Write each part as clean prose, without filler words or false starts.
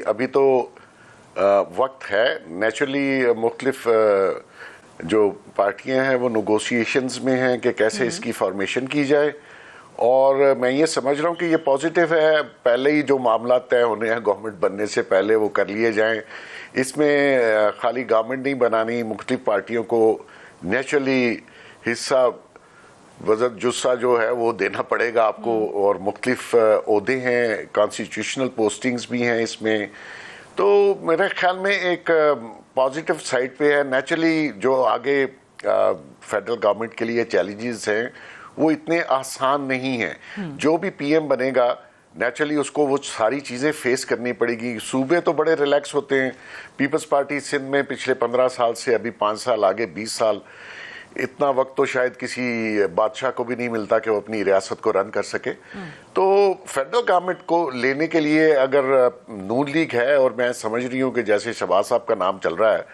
अभी तो वक्त है। नेचुरली मुख्तलिफ जो पार्टियां हैं वो नेगोशिएशंस में हैं कि कैसे इसकी फॉर्मेशन की जाए, और मैं ये समझ रहा हूँ कि ये पॉजिटिव है। पहले ही जो मामला तय होने हैं गवर्नमेंट बनने से पहले वो कर लिए जाएं। इसमें खाली गवर्नमेंट नहीं बनानी, मुख्तलिफ पार्टियों को नेचुरली हिस्सा वजन जुस्सा जो है वो देना पड़ेगा आपको, और मुख्तलिफ ओहदे हैं, कॉन्स्टिट्यूशनल पोस्टिंग्स भी हैं इसमें। तो मेरे ख्याल में एक पॉजिटिव साइड पे है। नेचुरली जो आगे फेडरल गवर्नमेंट के लिए चैलेंजेस हैं वो इतने आसान नहीं हैं। जो भी पीएम बनेगा नेचुरली उसको वो सारी चीज़ें फेस करनी पड़ेगी। सूबे तो बड़े रिलैक्स होते हैं। पीपल्स पार्टी सिंध में पिछले 15 साल से अभी 5 साल आगे 20 साल, इतना वक्त तो शायद किसी बादशाह को भी नहीं मिलता कि वो अपनी रियासत को रन कर सके। तो फेडरल गवर्नमेंट को लेने के लिए अगर नून लीग है, और मैं समझ रही हूँ कि जैसे शहबाज साहब का नाम चल रहा है,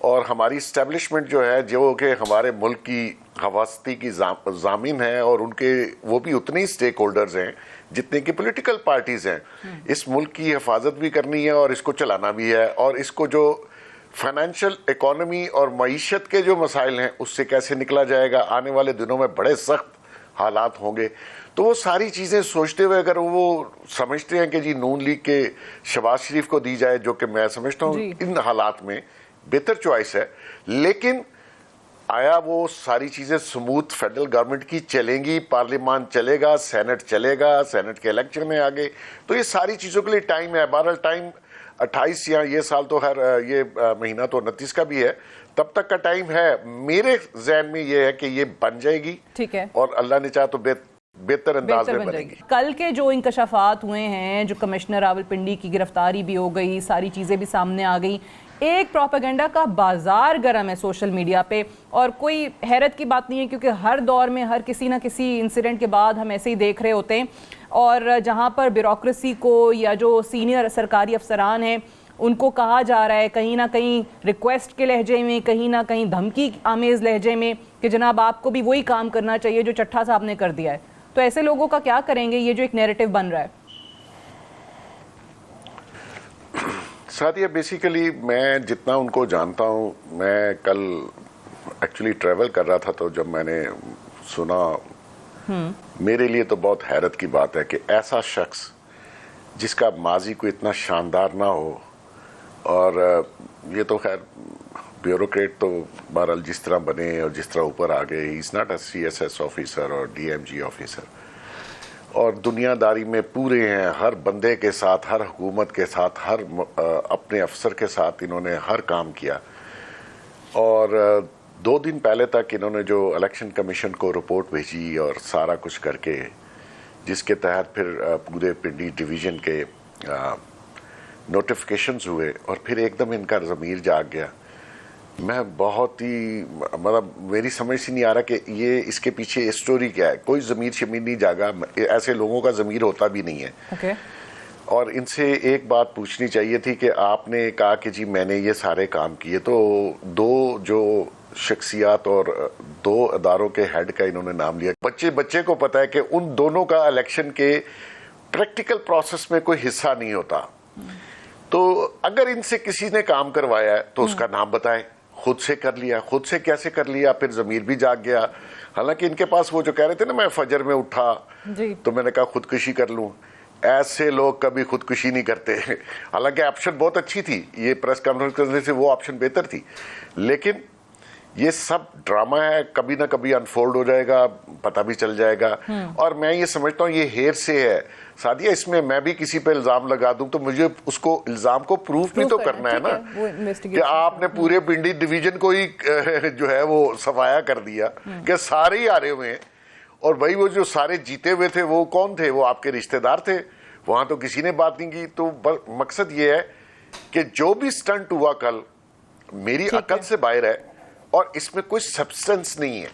और हमारी इस्टेब्लिशमेंट जो है जो कि हमारे मुल्क की हवासती की जामिन है, और उनके वो भी उतने ही स्टेक होल्डर्स हैं जितने की पॉलिटिकल पार्टीज हैं। इस मुल्क की हिफाजत भी करनी है और इसको चलाना भी है, और इसको जो फाइनेंशियल इकोनॉमी और मईशत के जो मसाइल हैं उससे कैसे निकला जाएगा। आने वाले दिनों में बड़े सख्त हालात होंगे। तो वो सारी चीज़ें सोचते हुए अगर वो समझते हैं कि जी नून लीग के शहबाज शरीफ को दी जाए, जो कि मैं समझता हूँ इन हालात में बेहतर चॉइस है, लेकिन आया वो सारी चीज़ें स्मूथ फेडरल गवर्नमेंट की चलेंगी, पार्लियामान चलेगा, सेनेट चलेगा, सेनेट के इलेक्शन में आगे, तो ये सारी चीज़ों के लिए टाइम है। बहरहाल टाइम 28 या ये साल तो हर ये महीना तो 29 का भी है, तब तक का टाइम है। मेरे ज़हन में ये है कि ये बन जाएगी, ठीक है, और अल्लाह ने चाहा तो बेहतर अंदाज में बनेगी। कल के जो इंकशाफात हुए हैं, जो कमिश्नर रावलपिंडी की गिरफ्तारी भी हो गई, सारी चीज़ें भी सामने आ गई, एक प्रोपेगेंडा का बाजार गर्म है सोशल मीडिया पे। और कोई हैरत की बात नहीं है, क्योंकि हर दौर में हर किसी ना किसी इंसिडेंट के बाद हम ऐसे ही देख रहे होते हैं। और जहां पर ब्यूरोक्रेसी को या जो सीनियर सरकारी अफसरान हैं उनको कहा जा रहा है कहीं ना कहीं रिक्वेस्ट के लहजे में, कहीं ना कहीं धमकी आमेज लहजे में, कि जनाब आपको भी वही काम करना चाहिए जो चट्ठा साहब ने कर दिया है। तो ऐसे लोगों का क्या करेंगे, ये जो एक नैरेटिव बन रहा है? साथिया, बेसिकली मैं जितना उनको जानता हूँ, मैं कल एक्चुअली ट्रैवल कर रहा था, तो जब मैंने सुना, मेरे लिए तो बहुत हैरत की बात है कि ऐसा शख्स जिसका माजी को इतना शानदार ना हो, और ये तो खैर ब्यूरोक्रेट तो बहरहाल जिस तरह बने और जिस तरह ऊपर आ गए, he is not a CSS officer और DMG ऑफिसर, और दुनियादारी में पूरे हैं। हर बंदे के साथ, हर हुकूमत के साथ, हर अपने अफसर के साथ इन्होंने हर काम किया। और 2 दिन पहले तक इन्होंने जो इलेक्शन कमीशन को रिपोर्ट भेजी और सारा कुछ करके, जिसके तहत फिर पूरे पिंडी डिवीज़न के नोटिफिकेशंस हुए, और फिर एकदम इनका ज़मीर जाग गया। मैं बहुत ही मतलब मेरी समझ से नहीं आ रहा कि ये इसके पीछे स्टोरी क्या है। कोई ज़मीर शमीर नहीं जागा, ऐसे लोगों का ज़मीर होता भी नहीं है। okay. और इनसे एक बात पूछनी चाहिए थी कि आपने कहा कि जी मैंने ये सारे काम किए, तो 2 जो शख्सियात और 2 अदारों के हेड का इन्होंने नाम लिया। बच्चे को पता है कि उन दोनों का इलेक्शन के प्रैक्टिकल प्रोसेस में कोई हिस्सा नहीं होता। तो अगर इनसे किसी ने काम करवाया है तो उसका नाम बताएं। खुद से कर लिया, खुद से कैसे कर लिया, फिर ज़मीर भी जाग गया। हालांकि इनके पास वो जो कह रहे थे ना, मैं फजर में उठा तो मैंने कहा खुदकुशी कर लूं, ऐसे लोग कभी खुदकुशी नहीं करते। हालांकि ऑप्शन बहुत अच्छी थी, ये प्रेस कॉन्फ्रेंस करने से वो ऑप्शन बेहतर थी, लेकिन ये सब ड्रामा है, कभी ना कभी अनफोल्ड हो जाएगा, पता भी चल जाएगा। और मैं ये समझता हूँ ये हेर से है। सादिया, इसमें मैं भी किसी पे इल्जाम लगा दूं तो मुझे उसको इल्जाम को प्रूफ भी तो करना है ना, कि आपने पूरे पिंडी डिवीजन को ही जो है वो सफाया कर दिया कि सारे ही आ रहे हुए हैं, और भाई वो जो सारे जीते हुए थे वो कौन थे? वो आपके रिश्तेदार थे। वहां तो किसी ने बात नहीं की। तो मकसद ये है कि जो भी स्टंट हुआ कल मेरी अकल से बाहर है, और इसमें कोई सब्सटेंस नहीं है।